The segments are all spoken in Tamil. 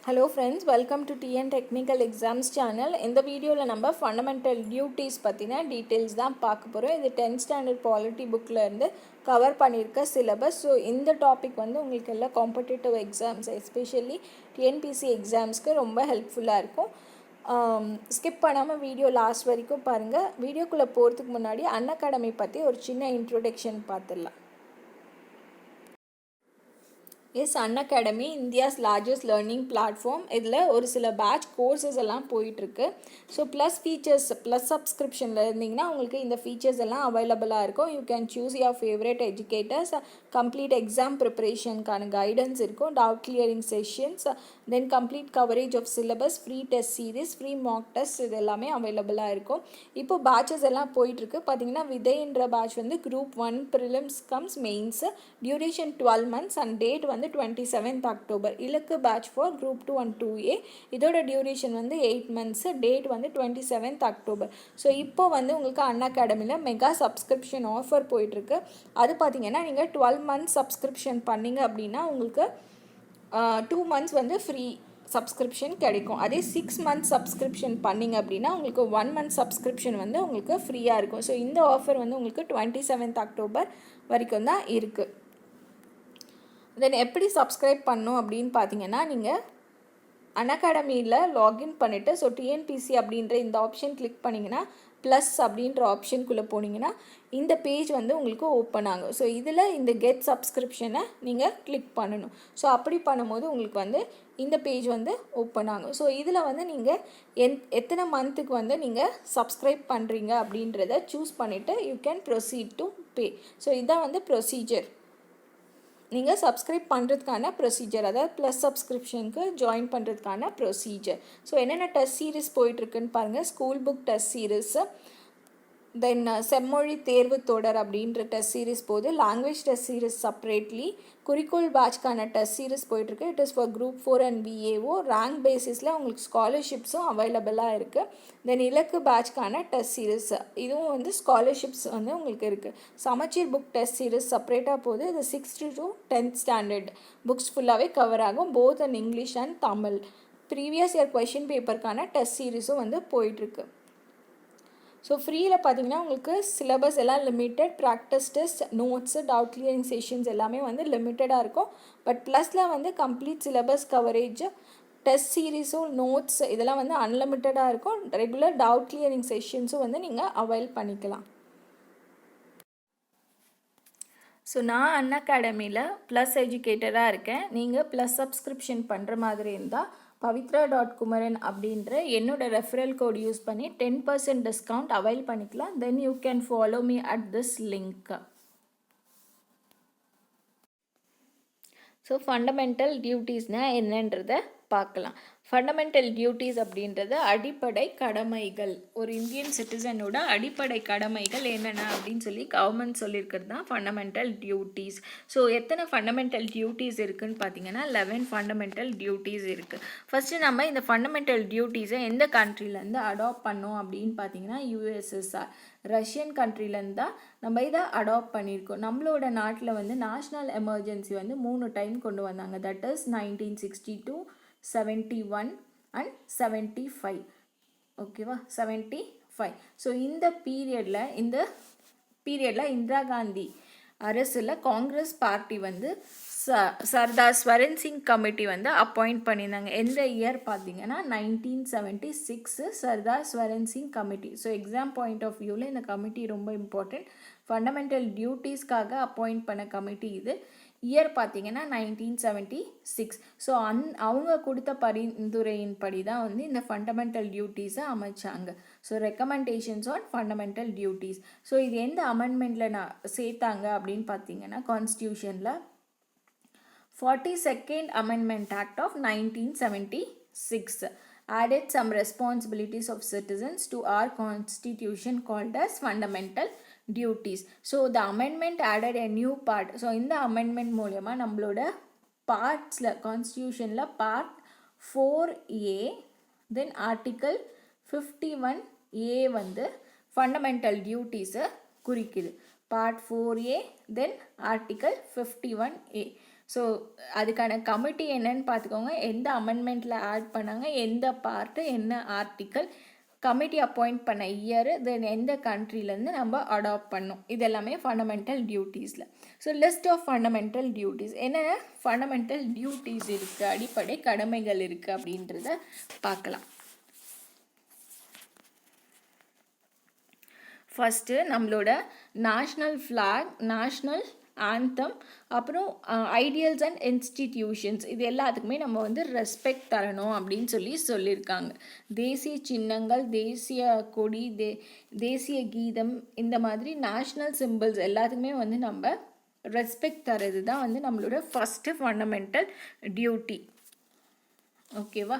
Hello friends, welcome to TN Technical Exams channel. இந்த வீடியோவில் நம்ம ஃபண்டமெண்டல் டியூட்டிஸ் பற்றின டீட்டெயில்ஸ் தான் பார்க்க போகிறோம். இது 10th ஸ்டாண்டர்ட் பாலிட்டி புக்கில் இருந்து கவர் பண்ணியிருக்க சிலபஸ். ஸோ இந்த டாபிக் வந்து உங்களுக்கு எல்லாம் காம்படிட்டிவ் எக்ஸாம்ஸ் எஸ்பெஷலி டிஎன்பிசி எக்ஸாம்ஸ்க்கு ரொம்ப ஹெல்ப்ஃபுல்லாக இருக்கும். ஸ்கிப் பண்ணாமல் வீடியோ லாஸ்ட் வரைக்கும் பாருங்கள். வீடியோக்குள்ளே போகிறதுக்கு முன்னாடி அன்அகாடமி பற்றி ஒரு சின்ன இன்ட்ரோடக்ஷன் பார்த்துடலாம். Unacademy India's largest learning platform. இதில் ஒரு சில பேட்ச் கோர்சஸ் எல்லாம் போயிட்டுருக்கு. ஸோ ப்ளஸ் ஃபீச்சர்ஸ் ப்ளஸ் சப்ஸ்கிரிப்ஷனில் இருந்தீங்கன்னா உங்களுக்கு இந்த ஃபீச்சர்ஸ் எல்லாம் அவைலபிளாக இருக்கும். You can choose your favourite educators, complete exam ப்ரிப்பரேஷனுக்கான கைடன்ஸ் இருக்கும், doubt clearing sessions, then complete coverage of syllabus, free test series, free mock test, இது எல்லாமே அவைலபிளாக இருக்கும். இப்போ பேட்சஸ் எல்லாம் போயிட்டுருக்கு. பார்த்தீங்கன்னா விதைன்ற பேட்ச் வந்து group 1 prelims comes mains, duration 12 months and date வந்து 27th October. இலக்கு batch for group 2 and 2A, இதோட டியூரேஷன் வந்து 8 months, டேட் வந்து 27th October. ஸோ இப்போ வந்து உங்களுக்கு அன்அகாடமியில் மெகா சப்ஸ்கிரிப்ஷன் ஆஃபர் போயிட்டுருக்கு. அது பார்த்தீங்கன்னா நீங்கள் 12 months சப்ஸ்கிரிப்ஷன் பண்ணிங்க அப்படின்னா உங்களுக்கு 2 months வந்து ஃப்ரீ சப்ஸ்கிரிப்ஷன் கிடைக்கும். அதே 6 months சப்ஸ்கிரிப்ஷன் பண்ணிங்க அப்படின்னா உங்களுக்கு 1 month சப்ஸ்கிரிப்ஷன் வந்து உங்களுக்கு ஃப்ரீயாக இருக்கும். ஸோ இந்த ஆஃபர் வந்து உங்களுக்கு 27th October வரைக்கும் தான் இருக்குது. தென் எப்படி சப்ஸ்கிரைப் பண்ணணும் அப்படின்னு பார்த்தீங்கன்னா, நீங்கள் அன்அகாடமியில் லாகின் பண்ணிவிட்டு ஸோ டிஎன்பிசி அப்படின்ற இந்த ஆப்ஷன் கிளிக் பண்ணிங்கன்னா ப்ளஸ் அப்படின்ற ஆப்ஷனுக்குள்ளே போனீங்கன்னா இந்த பேஜ் வந்து உங்களுக்கு ஓப்பன் ஆகும். ஸோ இதில் இந்த கெட் சப்ஸ்கிரிப்ஷனை நீங்கள் கிளிக் பண்ணணும். ஸோ அப்படி பண்ணும்போது உங்களுக்கு வந்து இந்த பேஜ் வந்து ஓப்பன் ஆகும். ஸோ இதில் வந்து நீங்கள் எத்தனை மந்த்துக்கு வந்து நீங்கள் சப்ஸ்கிரைப் பண்ணுறீங்க அப்படின்றத சூஸ் பண்ணிவிட்டு you can proceed to pay. So இதான் வந்து ப்ரொசீஜர். நீங்கள் சப்ஸ்கிரைப் பண்ணுறதுக்கான ப்ரொசீஜர், அதாவது ப்ளஸ் சப்ஸ்கிரிப்ஷனுக்கு ஜாயின் பண்ணுறதுக்கான ப்ரொசீஜர். ஸோ என்னென்ன டெஸ்ட் சீரீஸ் போயிட்டுருக்குன்னு பாருங்கள். ஸ்கூல் புக் டெஸ்ட் சீரீஸு, தென் செம்மொழி தேர்வு தொடர் அப்படின்ற டெஸ்ட் சீரீஸ் போகுது. லாங்குவேஜ் டெஸ்ட் சீரீஸ் செப்பரேட்லி, குறிக்கோள் பேட்ச்க்கான டெஸ்ட் சீரீஸ் போயிட்டுருக்கு. It is for group 4 and VAO. Rank பேசிஸில் உங்களுக்கு ஸ்காலர்ஷிப்ஸும் அவைலபிளாக இருக்குது. தென் இலக்கு பேட்ச்க்கான டெஸ்ட் சீரீஸ், இதுவும் வந்து ஸ்காலர்ஷிப்ஸ் வந்து உங்களுக்கு இருக்குது. சமச்சீர் புக் டெஸ்ட் சீரீஸ் செப்பரேட்டாக போகுது. இது 6th to 10th standard books ஃபுல்லாகவே கவர் ஆகும், both in English and Tamil. Previous year question பேப்பருக்கான டெஸ்ட் சீரீஸும் வந்து போயிட்டுருக்கு. ஸோ ஃப்ரீயில் பார்த்தீங்கன்னா உங்களுக்கு சிலபஸ் எல்லாம் limited, practice test, notes, doubt clearing sessions எல்லாமே வந்து லிமிட்டடாக இருக்கும். பட் ப்ளஸில் வந்து கம்ப்ளீட் சிலபஸ் கவரேஜ், டெஸ்ட் சீரீஸும் நோட்ஸ் இதெல்லாம் வந்து அன்லிமிட்டடாக இருக்கும். ரெகுலர் டவுட் கிளியரிங் செஷன்ஸும் வந்து நீங்கள் அவைல் பண்ணிக்கலாம். ஸோ நான் அன்அகாடமியில் ப்ளஸ் எஜுகேட்டராக இருக்கேன். நீங்கள் ப்ளஸ் சப்ஸ்கிரிப்ஷன் பண்ணுற மாதிரி இருந்தால் pavitra.kumaran அப்படின்ற என்னோட ரெஃபரல் கோட் யூஸ் பண்ணி 10% டிஸ்கவுண்ட் அவைல் பண்ணிக்கலாம். Then you can follow me at this link. So fundamental டியூட்டிஸ்னால் என்னன்றதை பார்க்கலாம். ஃபண்டமெண்டல் டியூட்டிஸ் அப்படின்றது அடிப்படை கடமைகள். ஒரு இந்தியன் சிட்டிசனோட அடிப்படை கடமைகள் என்னென்ன அப்படின்னு சொல்லி கவர்மெண்ட் சொல்லியிருக்கிறது தான் ஃபண்டமெண்டல் டியூட்டிஸ். ஸோ எத்தனை ஃபண்டமெண்டல் டியூட்டிஸ் இருக்குதுன்னு பார்த்தீங்கன்னா 11 ஃபண்டமெண்டல் டியூட்டிஸ் இருக்குது. ஃபஸ்ட்டு நம்ம இந்த ஃபண்டமெண்டல் டியூட்டிஸை எந்த கண்ட்ரிலேருந்து அடாப்ட் பண்ணோம் அப்படின்னு பார்த்தீங்கன்னா USSR, ரஷ்யன் கண்ட்ரிலேருந்து தான் நம்ம இதை அடாப்ட் பண்ணியிருக்கோம். நம்மளோட நாட்டில் வந்து நேஷ்னல் எமர்ஜென்சி வந்து 3 டைம் கொண்டு வந்தாங்க. That is 1962, 71 and 75. ஓகேவா, 75. ஸோ இந்த பீரியடில் இந்திரா காந்தி அரசில் காங்கிரஸ் பார்ட்டி வந்து சர்தார் ஸ்வரன் சிங் கமிட்டி வந்து அப்பாயிண்ட் பண்ணியிருந்தாங்க. எந்த இயர் பார்த்தீங்கன்னா 1976 Sardar Swaran Singh committee. So exam point of வியூவில் இந்த கமிட்டி ரொம்ப இம்பார்ட்டண்ட். ஃபண்டமெண்டல் டியூட்டிஸ்க்காக அப்பாயிண்ட் பண்ண கமிட்டி இது. இயர் பார்த்தீங்கன்னா 1976. ஸோ அவங்க கொடுத்த பரிந்துரையின்படி தான் வந்து இந்த ஃபண்டமெண்டல் டியூட்டிஸை அமைச்சாங்க. So recommendations on fundamental duties. So இது எந்த அமெண்ட்மெண்ட்டில் சேர்த்தாங்க அப்படின்னு பார்த்தீங்கன்னா கான்ஸ்டியூஷனில் 42nd Amendment Act of 1976 added some responsibilities of citizens to our constitution called as fundamental duties. So the amendment added a new part. So இந்த amendment மூலமா நம்மளோட பார்ட்ஸில் கான்ஸ்டியூஷனில் part 4A then article 51A வந்து ஃபண்டமெண்டல் டியூட்டிஸை குறிக்குது. Part 4A then article 51A. So அதுக்கான கமிட்டி என்னன்னு பார்த்துக்கோங்க, எந்த அமெண்ட்மெண்ட்டில் ஆட் பண்ணாங்க, எந்த பார்ட்டு, என்ன ஆர்டிக்கல், கமிட்டி அப்பாயிண்ட் பண்ண இயர், தென் எந்த கண்ட்ரிலேருந்து நம்ம அடாப்ட் பண்ணோம், இதெல்லாமே ஃபண்டமெண்டல் டியூட்டிஸில். So list of fundamental duties, என்னென்ன ஃபண்டமெண்டல் டியூட்டிஸ் இருக்குது, அடிப்படை கடமைகள் இருக்குது அப்படின்றத பார்க்கலாம். ஃபஸ்ட்டு நம்மளோட நேஷ்னல் ஃப்ளாக், நேஷ்னல் ஆந்தம், அப்புறம் ஐடியல்ஸ் அண்ட் இன்ஸ்டிடியூஷன்ஸ், இது எல்லாத்துக்குமே நம்ம வந்து ரெஸ்பெக்ட் தரணும் அப்படின்னு சொல்லியிருக்காங்க. தேசிய சின்னங்கள், தேசிய கொடி, தேசிய கீதம், இந்த மாதிரி நேஷ்னல் சிம்பிள்ஸ் எல்லாத்துக்குமே வந்து நம்ம ரெஸ்பெக்ட் தரது தான் வந்து நம்மளோட ஃபஸ்ட்டு ஃபண்டமெண்டல் டியூட்டி. ஓகேவா?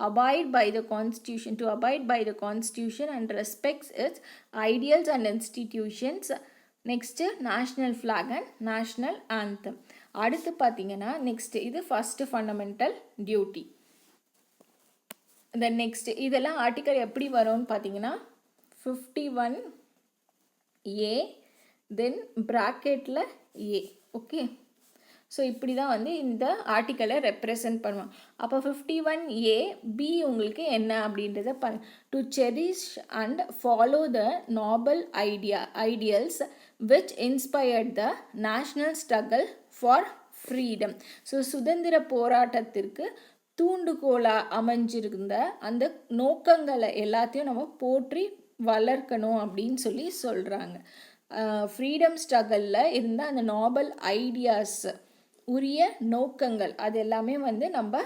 Abide by the constitution, to abide by the constitution and respects its ideals and institutions. Next national flag and national anthem. அடுத்து பார்த்தீங்கன்னா நெக்ஸ்ட்டு இது first fundamental duty. Then next இதெல்லாம் ஆர்டிக்கல் எப்படி வரும்னு பார்த்தீங்கன்னா 51A தென் ப்ராக்கெட்டில் A. ஓகே, ஸோ இப்படி தான் வந்து இந்த ஆர்டிக்கலை ரெப்ரசன்ட் பண்ணுவாங்க. அப்போ 51A B உங்களுக்கு என்ன அப்படின்றத to cherish and follow the Nobel ideals which inspired the national struggle for freedom. So சுதந்திர போராட்டத்திற்கு தூண்டுகோலாக அமைஞ்சிருந்த அந்த நோக்கங்களை எல்லாத்தையும் நம்ம போற்றி வளர்க்கணும் அப்படின்னு சொல்கிறாங்க. ஃப்ரீடம் ஸ்ட்ரகிளில் இருந்த அந்த நோபல் ஐடியாஸ், உரிய நோக்கங்கள், அது எல்லாமே வந்து நம்ம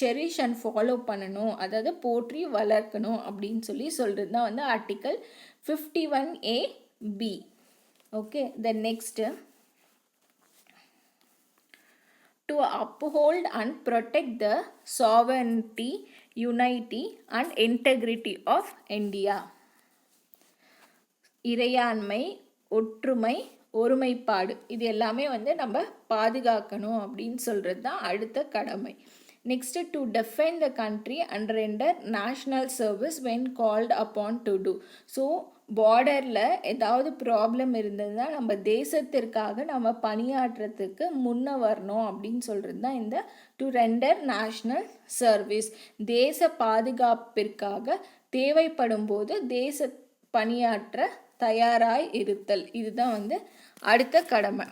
செரிஷ் அண்ட் ஃபாலோ பண்ணணும், அதாவது போற்றி வளர்க்கணும் அப்படின்னு சொல்கிறது தான் வந்து article 51AB. Okay, then next to uphold and protect the sovereignty, unity and integrity of India. இறையாண்மை, ஒற்றுமை, ஒருமைப்பாடு, இது எல்லாமே வந்து நம்ம பாதுகாக்கணும் அப்படின்னு சொல்கிறது தான் அடுத்த கடமை. Next to defend the country and render national service when called upon to do. So பார்டரில் ஏதாவது ப்ராப்ளம் இருந்ததுன்னா நம்ம தேசத்திற்காக நம்ம பணியாற்றுறதுக்கு முன்ன வரணும் அப்படின்னு சொல்கிறது தான் இந்த டு ரெண்டர் நேஷ்னல் சர்வீஸ். தேச பாதுகாப்பிற்காக தேவைப்படும் போது தேச பணியாற்ற தயாராய் இருத்தல், இதுதான் வந்து அடுத்த கடமை.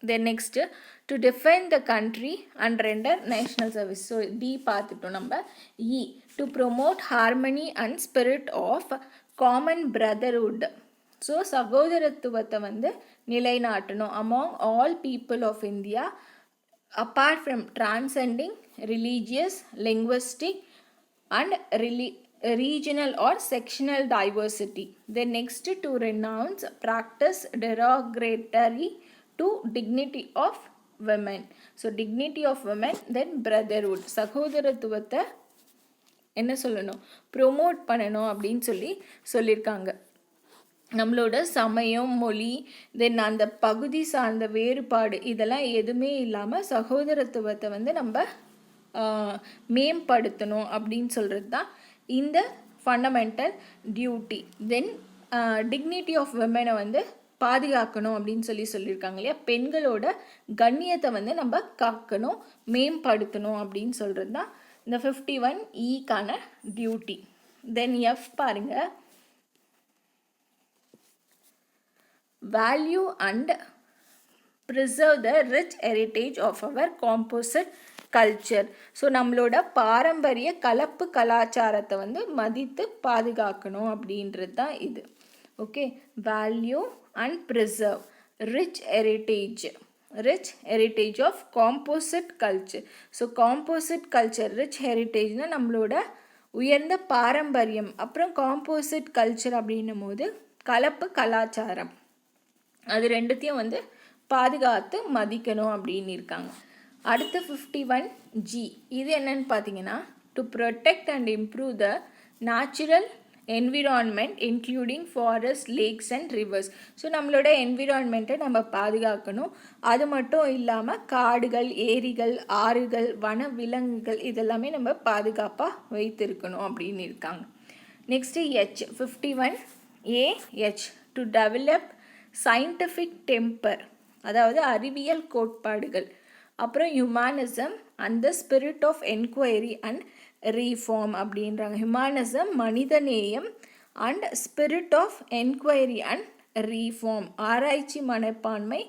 Then next to defend the country and render national service. So D பார்த்துட்டோம் நம்ம. E to promote harmony and spirit of common brotherhood. So சகோதரத்துவத்தை வந்து நிலைநாட்டணும் among all people of India apart from transcending religious, linguistic and regional or sectional diversity. Then next to renounce practice derogatory to dignity of women. So dignity of women, then brotherhood, சகோதரத்துவத்தை என்ன சொல்லணும், ப்ரொமோட் பண்ணணும் அப்படின்னு சொல்லியிருக்காங்க. நம்மளோட சமயம், மொழி, தென் அந்த பகுதி சார்ந்த வேறுபாடு, இதெல்லாம் எதுவுமே இல்லாமல் சகோதரத்துவத்தை வந்து நம்ம மேம்படுத்தணும் அப்படின்னு சொல்கிறது தான் இந்த fundamental duty. Then dignity of விமனை வந்து பாதுகாக்கணும் அப்படின்னு சொல்லியிருக்காங்க இல்லையா, பெண்களோட கண்ணியத்தை வந்து நம்ம காக்கணும், மேம்படுத்தணும் அப்படின்னு சொல்கிறது தான் இந்த 51E டியூட்டி. தென் எஃப் பாருங்கள், value and preserve the rich heritage of our composite culture. So நம்மளோட பாரம்பரிய கலப்பு கலாச்சாரத்தை வந்து மதித்து பாதுகாக்கணும் அப்படின்றது தான் இது. Okay, value and preserve rich heritage of composite culture. So composite culture, rich ஹெரிட்டேஜ்னால் நம்மளோட உயர்ந்த பாரம்பரியம், அப்புறம் காம்போசிட் கல்ச்சர் அப்படின்னும் போது கலப்பு கலாச்சாரம், அது ரெண்டுத்தையும் வந்து பாதுகாத்து மதிக்கணும் அப்படின்னு இருக்காங்க. அடுத்து 51G, இது என்னன்னு பார்த்தீங்கன்னா to protect and improve the natural environment including forest, lakhs and reverse. So நம்மளோட என்விரான்மெண்ட்டை நம்ம பாதுகாக்கணும். அது மட்டும் இல்லாமல் காடுகள், ஏரிகள், ஆறுகள், வன விலங்குகள், இதெல்லாமே நம்ம பாதுகாப்பாக வைத்திருக்கணும் அப்படின்னு இருக்காங்க. Next H 51AH to develop scientific temper, அதாவது அறிவியல் கோட்பாடுகள், அப்புறம் humanism and the spirit of enquiry and reform அப்படின்றாங்க. ஹியூமனிசம் மனிதநேயம் and spirit of enquiry and reform ஆராய்ச்சி மனப்பான்மை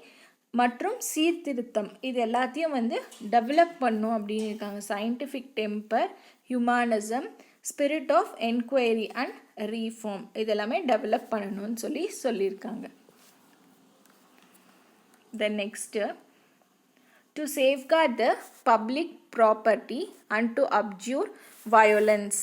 மற்றும் சீர்திருத்தம் இது எல்லாத்தையும் வந்து டெவலப் பண்ணும் அப்படின்னு இருக்காங்க. Scientific temper, humanism, spirit of enquiry and reform இதெல்லாமே டெவலப் பண்ணணும்னு சொல்லியிருக்காங்க. The next, to safeguard the public property and to abjure violence.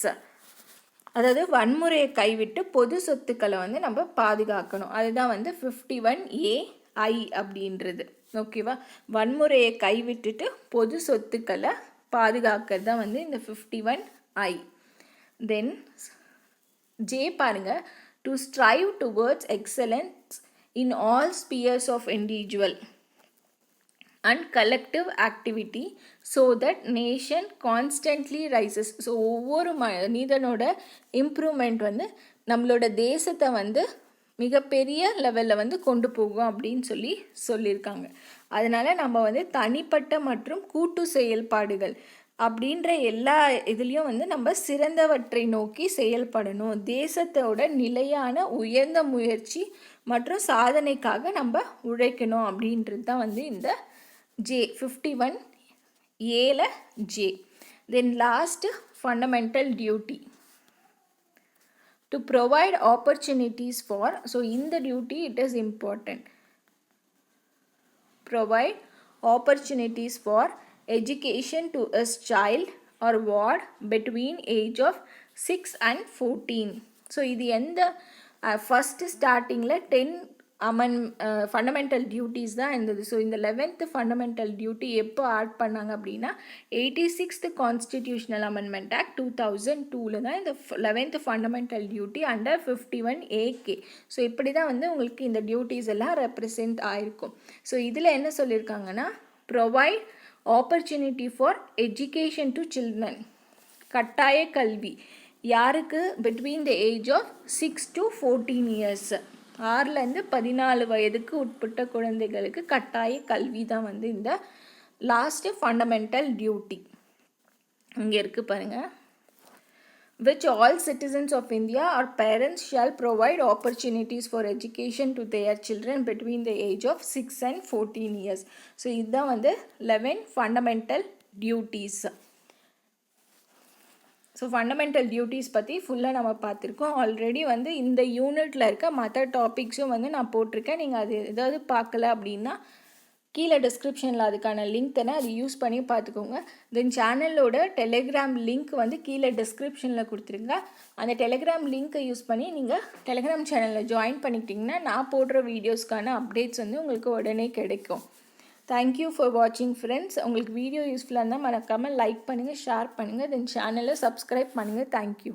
அதாவது வன்முறையை கைவிட்டு பொது சொத்துக்களை வந்து நம்ம பாதுகாக்கணும். அதுதான் வந்து 51AI அப்படின்றது. ஓகேவா? வன்முறையை கைவிட்டுட்டு பொது சொத்துக்களை பாதுகாக்கிறது தான் வந்து இந்த 51I. தென் ஜே பாருங்க, to strive towards excellence in all spheres of individual and collective activity so that nation constantly rises. So ஒவ்வொரு மனிதனோட இம்ப்ரூவ்மெண்ட் வந்து நம்மளோட தேசத்தை வந்து மிகப்பெரிய லெவலில் வந்து கொண்டு போகும் அப்படின்னு சொல்லியிருக்காங்க. அதனால் நம்ம வந்து தனிப்பட்ட மற்றும் கூட்டு செயல்பாடுகள் அப்படின்ற எல்லா இதுலேயும் வந்து நம்ம சிறந்தவற்றை நோக்கி செயல்படணும். தேசத்தோட நிலையான உயர்ந்த முயற்சி மற்றும் சாதனைக்காக நம்ம உழைக்கணும் அப்படின்றது தான் வந்து இந்த ஜே 51Aல J. Then last fundamental duty to provide opportunities for. So இந்த duty it is important. Provide opportunities for education to a child or ward between age of 6 and 14. So இது எந்த ஃபஸ்ட்டு ஸ்டார்டிங்கில் 10 ஃபண்டமெண்டல் டியூட்டிஸ் தான் இருந்தது. ஸோ இந்த 11th ஃபண்டமெண்டல் டியூட்டி எப்போ ஆட் பண்ணாங்க அப்படின்னா 86th கான்ஸ்டிடியூஷனல் அமெண்ட்மெண்ட் ஆக்ட் 2002 தான் இந்த 11th fundamental duty under 51AK. So இப்படி தான் வந்து உங்களுக்கு இந்த டியூட்டிஸ் எல்லாம் ரெப்ரசன்ட் ஆகிருக்கும். ஸோ இதில் என்ன சொல்லியிருக்காங்கன்னா, provide opportunity for education to children. கட்டாய கல்வி யாருக்கு? Between the age of 6 to 14 years. 6லேருந்து 14 வயதுக்கு உட்பட்ட குழந்தைகளுக்கு கட்டாய கல்வி தான் வந்து இந்த லாஸ்ட்டு ஃபண்டமெண்டல் டியூட்டி. இங்கே இருக்குது பாருங்கள். which all citizens of India or parents shall provide opportunities for education to their children between the age of 6 and 14 years. So இதுதான் வந்து 11 fundamental duties. So fundamental duties பற்றி ஃபுல்லாக நம்ம பார்த்துருக்கோம். ஆல்ரெடி வந்து இந்த யூனிட்டில் இருக்க மற்ற டாபிக்ஸும் வந்து நான் போட்டிருக்கேன். நீங்கள் அது ஏதாவது பார்க்கல அப்படின்னா கீழே டிஸ்கிரிப்ஷனில் அதுக்கான லிங்க் தானே, அது யூஸ் பண்ணி பார்த்துக்கோங்க. தென் சேனலோட டெலிகிராம் லிங்க் வந்து கீழே டிஸ்கிரிப்ஷனில் கொடுத்துருங்க. அந்த டெலிகிராம் லிங்க்கை யூஸ் பண்ணி நீங்கள் டெலிகிராம் சேனலில் ஜாயின் பண்ணிக்கிட்டிங்கன்னா நான் போடுற வீடியோஸ்க்கான அப்டேட்ஸ் வந்து உங்களுக்கு உடனே கிடைக்கும். தேங்க்யூ ஃபார் வாட்சிங் ஃப்ரெண்ட்ஸ். உங்களுக்கு வீடியோ யூஸ்ஃபுல்லாக இருந்தால் மறக்காமல் லைக் பண்ணுங்கள், ஷேர் பண்ணுங்கள், தென் சேனலை சப்ஸ்கிரைப் பண்ணுங்கள். தேங்க்யூ.